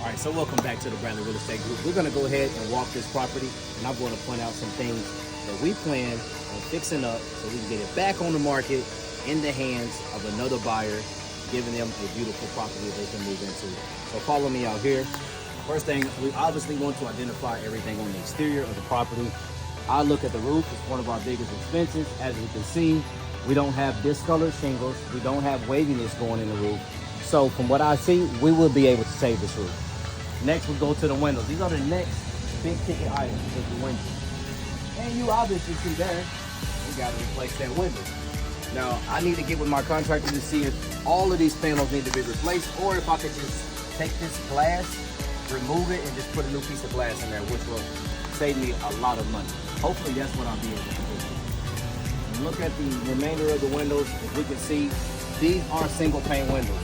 All right, so welcome back to the Bradley Real Estate Group. We're going to go ahead and walk this property, and I'm going to point out some things that we plan on fixing up so we can get it back on the market in the hands of another buyer, giving them a beautiful property they can move into. So follow me out here. First thing, we obviously want to identify everything on the exterior of the property. I look at the roof. It's one of our biggest expenses. As you can see, we don't have discolored shingles. We don't have waviness going in the roof. So from what I see, we will be able to save this roof. Next, we'll go to the windows. These are the next big ticket items, is the windows. And you obviously see there, we got to replace that window. Now, I need to get with my contractor to see if all of these panels need to be replaced, or if I could just take this glass, remove it, and just put a new piece of glass in there, which will save me a lot of money. Hopefully, that's what I'll be able to do. Look at the remainder of the windows. As we can see, these are single pane windows.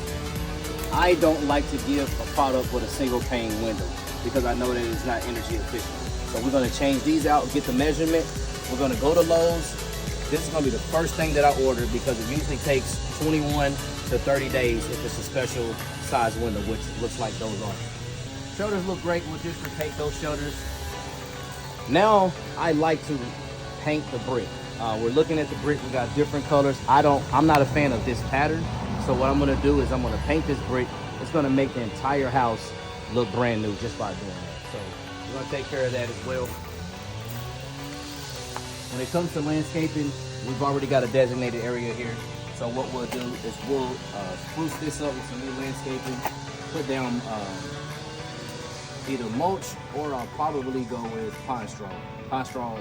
I don't like to give a product with a single pane window because I know that it's not energy efficient. So we're going to change these out, get the measurement. We're going to go to Lowe's. This is going to be the first thing that I order because it usually takes 21 to 30 days if it's a special size window, which looks like those are. Shutters look great. We'll just repaint those shutters. Now I like to paint the brick. We're looking at the brick. We got different colors. I'm not a fan of this pattern. So what I'm gonna do is I'm gonna paint this brick. It's gonna make the entire house look brand new just by doing that. So we're gonna take care of that as well. When it comes to landscaping, we've already got a designated area here. So what we'll do is we'll spruce this up with some new landscaping, put down either mulch, or I'll probably go with pine straw. Pine straw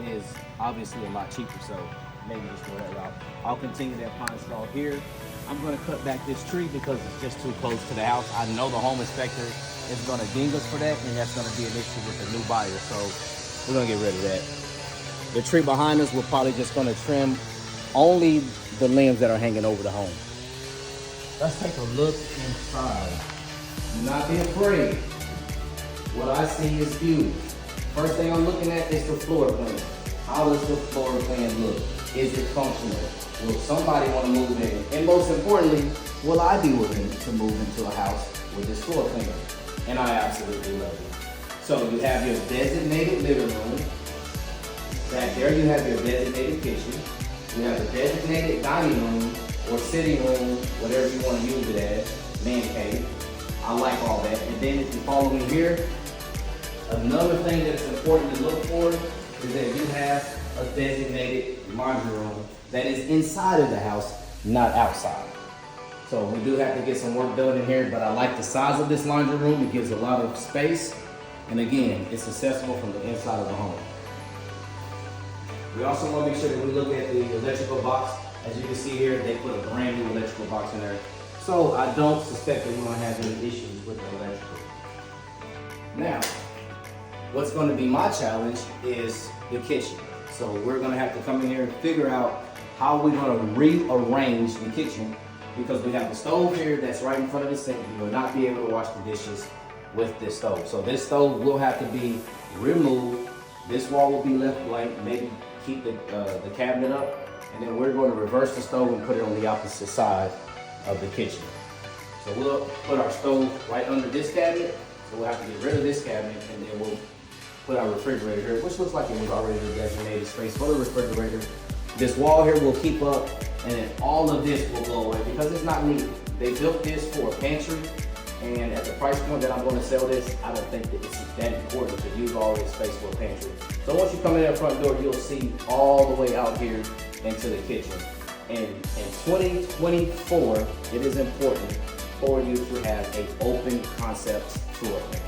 is obviously a lot cheaper, so maybe just go that route. I'll continue that pine straw here. I'm going to cut back this tree because it's just too close to the house. I know the home inspector is going to ding us for that, and that's going to be an issue with the new buyer, so we're going to get rid of that. The tree behind us, we're probably just going to trim only the limbs that are hanging over the home. Let's take a look inside. Do not be afraid. What I see is huge. First thing I'm looking at is the floor plan. How does the floor plan look? Is it functional? Will somebody want to move in? And most importantly, will I be willing to move into a house with this floor plan? And I absolutely love it. So you have your designated living room. Back there you have your designated kitchen. You have a designated dining room or sitting room, whatever you want to use it as, man cave. I like all that. And then if you follow me here, another thing that's important to look for is that you have a designated laundry room that is inside of the house, not outside. So we do have to get some work done in here, but I like the size of this laundry room. It gives a lot of space. And again, it's accessible from the inside of the home. We also want to make sure that we look at the electrical box. As you can see here, they put a brand new electrical box in there. So I don't suspect that we're going to have any issues with the electrical. Now, what's going to be my challenge is the kitchen. So we're going to have to come in here and figure out how we're going to rearrange the kitchen, because we have the stove here that's right in front of the sink. You will not be able to wash the dishes with this stove. So this stove will have to be removed. This wall will be left blank, maybe keep the cabinet up, and then we're going to reverse the stove and put it on the opposite side of the kitchen. So we'll put our stove right under this cabinet. So we'll have to get rid of this cabinet, and then we'll put our refrigerator here, which looks like it was already a designated space for the refrigerator. This wall here will keep up, and then all of this will go away because it's not needed. They built this for a pantry, and at the price point that I'm going to sell this, I don't think that it's that important to use all this space for a pantry. So once you come in that front door, you'll see all the way out here into the kitchen. And in 2024, it is important for you to have an open concept floor plan,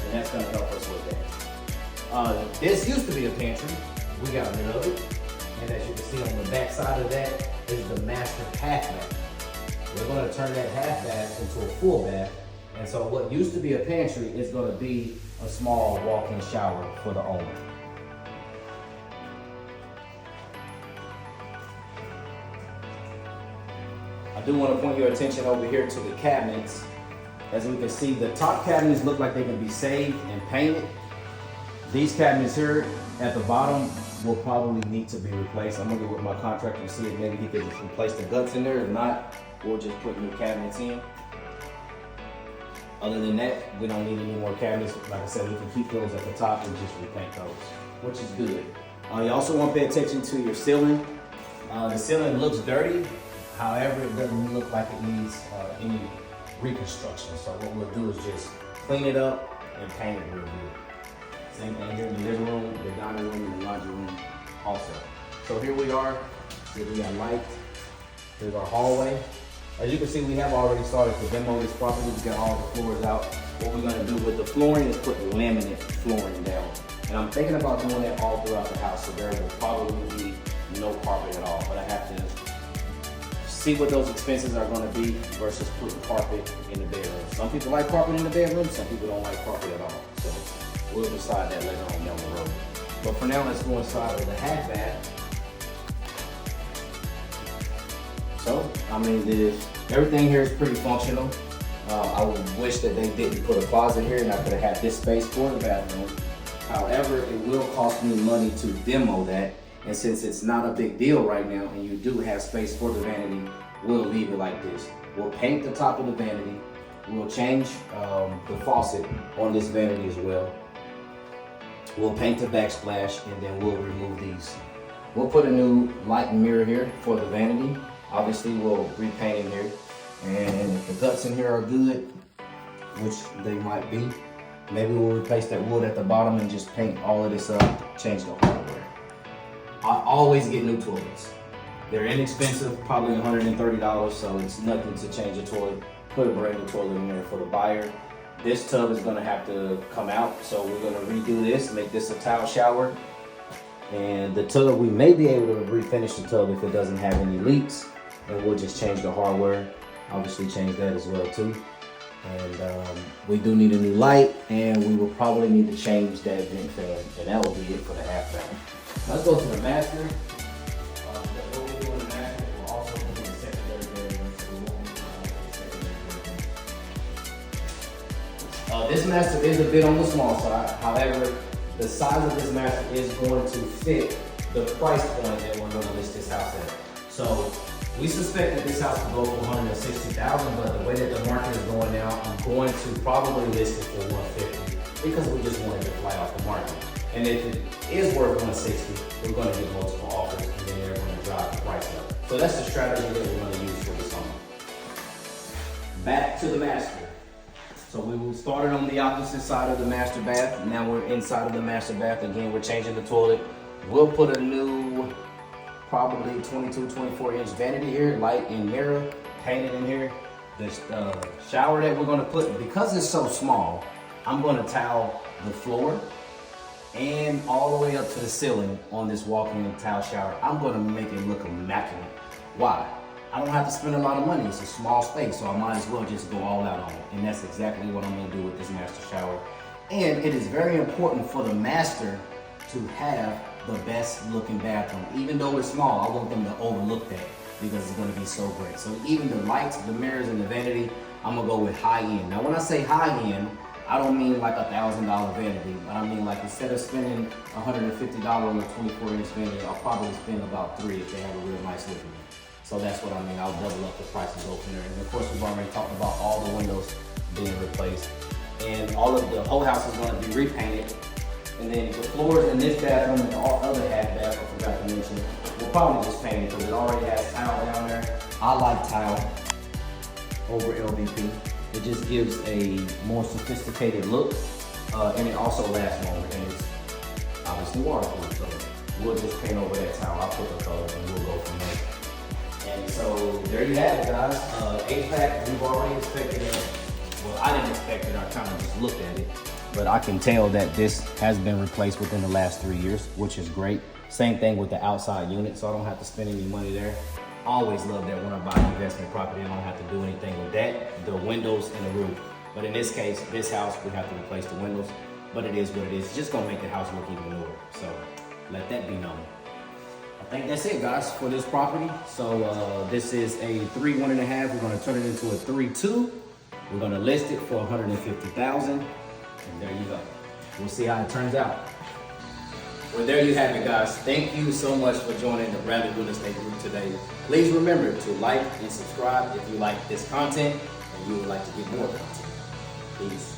and that's going to help us with that. This used to be a pantry. We got rid of it. And as you can see on the back side of that is the master half bath. We're going to turn that half bath into a full bath. And so what used to be a pantry is going to be a small walk-in shower for the owner. I do want to point your attention over here to the cabinets. As we can see, the top cabinets look like they can be saved and painted. These cabinets here at the bottom will probably need to be replaced. I'm gonna get with my contractor to see if maybe he could just replace the guts in there. If not, we'll just put new cabinets in. Other than that, we don't need any more cabinets. Like I said, we can keep those at the top and just repaint those, which is good. You also want to pay attention to your ceiling. The ceiling looks dirty. However, it doesn't look like it needs any reconstruction. So what we'll do is just clean it up and paint it real good. Same thing here in the living room, the dining room, and the laundry room also. So here we are. Here we got lights. Here's our hallway. As you can see, we have already started to demo this property. We got all the floors out. What we're gonna do with the flooring is put laminate flooring down. And I'm thinking about doing that all throughout the house, so there will probably be no carpet at all. But I have to see what those expenses are gonna be versus putting carpet in the bedroom. Some people like carpet in the bedroom, some people don't like carpet at all. So we'll decide that later on down the road. But for now, let's go inside of the half bath. So, I mean, everything here is pretty functional. I would wish that they didn't put a closet here and I could have had this space for the bathroom. However, it will cost me money to demo that. And since it's not a big deal right now and you do have space for the vanity, we'll leave it like this. We'll paint the top of the vanity. We'll change the faucet on this vanity as well. We'll paint the backsplash and then we'll remove these. We'll put a new light and mirror here for the vanity. Obviously, we'll repaint in here. And if the guts in here are good, which they might be, maybe we'll replace that wood at the bottom and just paint all of this up, change the hardware. I always get new toilets. They're inexpensive, probably $130, so it's nothing to change a toilet. Put a brand new toilet in there for the buyer. This tub is gonna have to come out, so we're gonna redo this, make this a tile shower. And the tub, we may be able to refinish the tub if it doesn't have any leaks. And we'll just change the hardware. Obviously change that as well too. And we do need a new light, and we will probably need to change that vent fan. And that will be it for the half bath. Let's go to the master. What we do in the master, we'll also do the secondary bedroom. So we won't secondary bedroom. This master is a bit on the small side. However, the size of this master is going to fit the price point that we're going to list this house at. So we suspect that this house will go for $160,000, but the way that the market is going now, I'm going to probably list it for $150 because we just wanted to fly off the market. And if it is worth $160, we're going to get multiple offers, and then they're going to drive the price up. So that's the strategy that we're going to use for this home. Back to the master. So we started on the opposite side of the master bath. Now we're inside of the master bath. Again, we're changing the toilet. We'll put a new, probably 22, 24-inch vanity here, light and mirror, painted in here. This shower that we're gonna put, because it's so small, I'm gonna tile the floor and all the way up to the ceiling on this walk-in tile shower. I'm gonna make it look immaculate. Why? I don't have to spend a lot of money. It's a small space, so I might as well just go all out on it. And that's exactly what I'm gonna do with this master shower. And it is very important for the master to have the best looking bathroom. Even though it's small, I want them to overlook that because it's gonna be so great. So even the lights, the mirrors, and the vanity, I'm gonna go with high end. Now when I say high end, I don't mean like $1,000 vanity, but I mean like instead of spending $150 on a 24-inch vanity, I'll probably spend about $3 if they have a real nice looking one. So that's what I mean. I'll double up the price and go from there. And of course, we've already talked about all the windows being replaced. And all of the whole house is going to be repainted. And then the floors in this bathroom and all other half bath, I forgot to mention, we'll probably just paint it because it already has tile down there. I like tile over LVP. It just gives a more sophisticated look, and it also lasts longer, and it's obviously waterproof. So we'll just paint over that tile. I'll put the color and we'll go from there. And so there you have it, guys. HVAC, we've already inspected it. Well, I didn't expect it. I kind of just looked at it. But I can tell that this has been replaced within the last 3 years, which is great. Same thing with the outside unit, so I don't have to spend any money there. I always love that when I buy an investment property, I don't have to do anything with that, the windows and the roof. But in this case, this house, we have to replace the windows. But it is what it is. It's just gonna make the house look even newer. So let that be known. I think that's it, guys, for this property. So this is a 3.1.5. We're gonna turn it into a 3.2. We're gonna list it for $150,000, and there you go. We'll see how it turns out. Well, there you have it, guys. Thank you so much for joining the Bradley Real Estate Group today. Please remember to like and subscribe if you like this content and you would like to get more content. Peace.